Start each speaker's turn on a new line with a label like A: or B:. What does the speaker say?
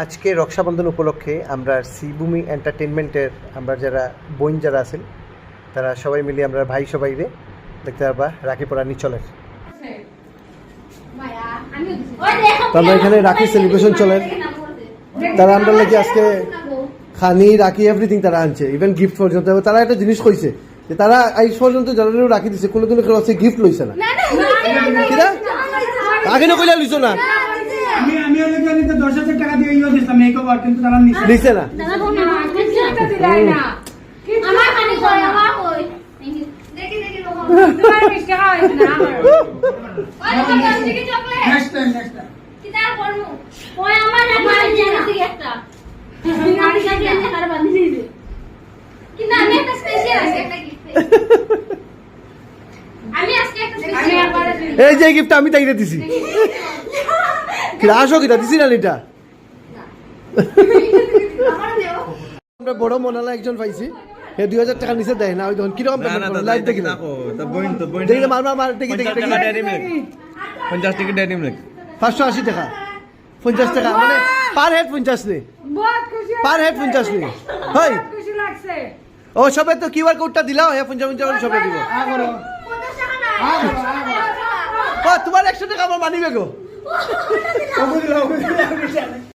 A: আজকে রক্ষাবন্ধন উপলক্ষে আমরা শ্রীভূমি এন্টারটেনমেন্টের আমরা যারা বোন যারা আছেন তারা সবাই মিলে আমরা ভাই সবাই রে দেখতে পারবা রাখি পরা নিচলের তো আমরা এখানে রাখি সেলিব্রেশন চলে তারা আমরা লাগি আজকে খানি রাখি এভরিথিং তারা আনছে ইভেন গিফট পর্যন্ত তারা একটা জিনিস কইছে যে তারা এই পর্যন্ত যারা রাখি দিছে কোনো কাছে গিফট লইছে না কিরা আগে না কইলা লইছো না
B: আমি আমি ওই জানি তো 10,000 টাকা দিয়ে ইও দিতাম মেকআপ আর কিন্তু তারা
A: নিছে না
C: দাদা দিলাই না আমার খানি কই আমার কই দেখি দেখি তোমার মিষ্টি খাওয়া হইছে না আমার ওই আমার থেকে চকলেট
B: নেক্সট টাইম
C: কি তার করমু ওই আমার রাখি জানি একটা নাড়ি কাটি এনে কার বাঁধি দিছে কি না আমি একটা স্পেশাল আছে একটা গিফট আমি আজকে একটা স্পেশাল
A: এই যে গিফট আমি তাইরে দিছি ক্লাস হোক এটা দিছি না এটা আমরা বড় মনালা একজন পাইছি হে 2000 টাকা নিচে দেয় না ওই তখন কিরকম লাইভ দেখি না দেখি মার দেখি
D: 50 টাকা ডেয়ারি মিল্ক
A: 580 টাকা 50 টাকা মানে পার হেড 50 নে
C: বহুত খুশি
A: পার হেড 50 নে হয়
C: খুশি লাগছে
A: ও সবে তো কিউআর কোডটা দিলাও হে 50 সবে দিব
C: 50 টাকা না
A: ও তোমার 100 টাকা আমার মানি বেগো